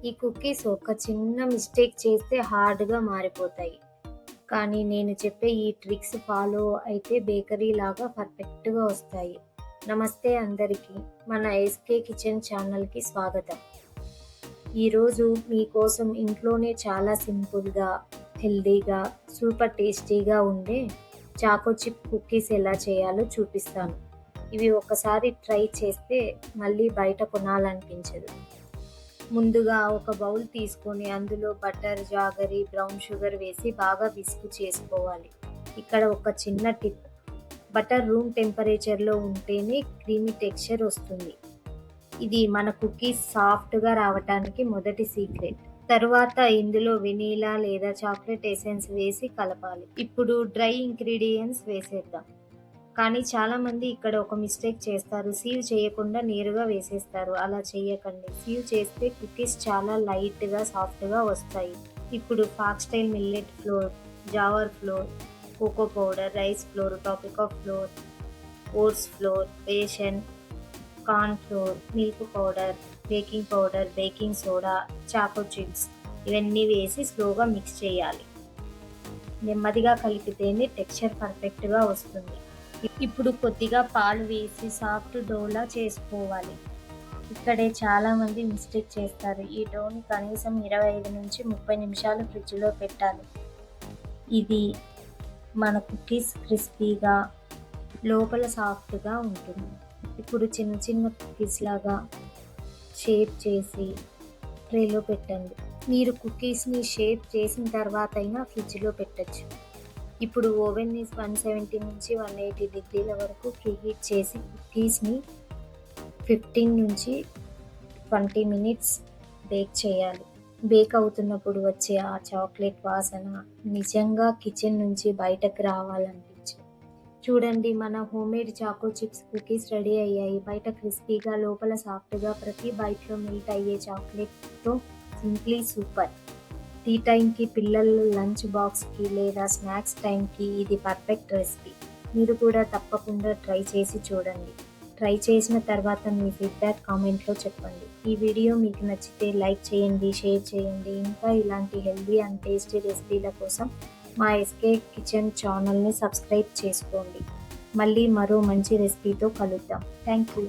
ఈ కుకీస్ ఒక చిన్న మిస్టేక్ చేస్తే హార్డ్‌గా మారిపోతాయి. కానీ నేను చెప్పే ఈ ట్రిక్స్ ఫాలో అయితే బేకరీ లాగా పర్ఫెక్ట్‌గా వస్తాయి. నమస్తే అందరికీ. మన ఎస్కే కిచెన్ ఛానల్‌కి స్వాగతం. ఈరోజు మీకోసం ఇంట్లోనే చాలా సింపుల్‌గా, హెల్తీగా, సూపర్ టేస్టీగా ఉండే చాకో చిప్ కుకీస్ ఎలా చేయాలో చూపిస్తాను. ఇవి ఒక్కసారి ట్రై చేస్తే మళ్ళీ బయట కొనాలనిపించదు. ముందుగా ఒక బౌల్ తీసుకొని అందులో బటర్, జాగరి, బ్రౌన్ షుగర్ వేసి బాగా విస్క్ చేసుకోవాలి. ఇక్కడ ఒక చిన్న టిప్, బటర్ రూమ్ టెంపరేచర్లో ఉంటేనే క్రీమీ టెక్స్చర్ వస్తుంది. ఇది మన కుకీస్ సాఫ్ట్గా రావటానికి మొదటి సీక్రెట్. తరువాత ఇందులో వెనీలా లేదా చాక్లెట్ ఎసెన్స్ వేసి కలపాలి. ఇప్పుడు డ్రై ఇంగ్రీడియంట్స్ వేసేద్దాం. కానీ చాలామంది ఇక్కడ ఒక మిస్టేక్ చేస్తారు. సీవ్ చేయకుండా నేరుగా వేసేస్తారు. అలా చేయకండి. సీవ్ చేస్తే కుకీస్ చాలా లైట్గా, సాఫ్ట్గా వస్తాయి. ఇప్పుడు foxtail millet flour, jowar flour, cocoa powder, rice flour, tapioca flour, oats flour, besan, corn flour, milk powder, baking powder, baking soda, choco chips ఇవన్నీ వేసి స్లోగా మిక్స్ చేయాలి. నెమ్మదిగా కలిపితేనే టెక్స్చర్ పర్ఫెక్ట్గా వస్తుంది. ఇప్పుడు కొద్దిగా పాలు వేసి సాఫ్ట్ డోలా చేసుకోవాలి. ఇక్కడే చాలామంది మిస్టేక్ చేస్తారు. ఈ డోని కనీసం 25 నుంచి 30 నిమిషాలు ఫ్రిడ్జ్లో పెట్టాలి. ఇది మన కుకీస్ క్రిస్పీగా, లోపల సాఫ్ట్గా ఉంటుంది. ఇప్పుడు చిన్న చిన్న కుకీస్ లాగా షేప్ చేసి ట్రేలో పెట్టండి. మీరు కుకీస్ని షేప్ చేసిన తర్వాత అయినా ఫ్రిడ్జ్లో పెట్టచ్చు. ఇప్పుడు ఓవెన్ని 170 నుంచి 180 డిగ్రీల వరకు ప్రీహీట్ చేసి కుకీస్ని 15 నుంచి 20 మినిట్స్ బేక్ చేయాలి. బేక్ అవుతున్నప్పుడు వచ్చే ఆ చాక్లెట్ వాసన నిజంగా కిచెన్ నుంచి బయటకు రావాలనిపించింది. చూడండి, మన homemade choco chips cookies ready అయ్యాయి. బయట క్రిస్పీగా, లోపల సాఫ్ట్గా, ప్రతి బైట్లో మెల్ట్ అయ్యే చాక్లెట్తో సింప్లీ సూపర్. టీ టైంకి, పిల్లల లంచ్ బాక్స్కి లేదా స్నాక్స్ టైంకి ఇది పర్ఫెక్ట్ రెసిపీ. మీరు కూడా తప్పకుండా ట్రై చేసి చూడండి. ట్రై చేసిన తర్వాత మీ ఫీడ్బ్యాక్ కామెంట్లో చెప్పండి. ఈ వీడియో మీకు నచ్చితే లైక్ చేయండి, షేర్ చేయండి. ఇంకా ఇలాంటి హెల్తీ అండ్ టేస్టీ రెసిపీల కోసం మా ఎస్కే కిచెన్ ఛానల్ని సబ్స్క్రైబ్ చేసుకోండి. మళ్ళీ మరో మంచి రెసిపీతో కలుద్దాం. Thank you.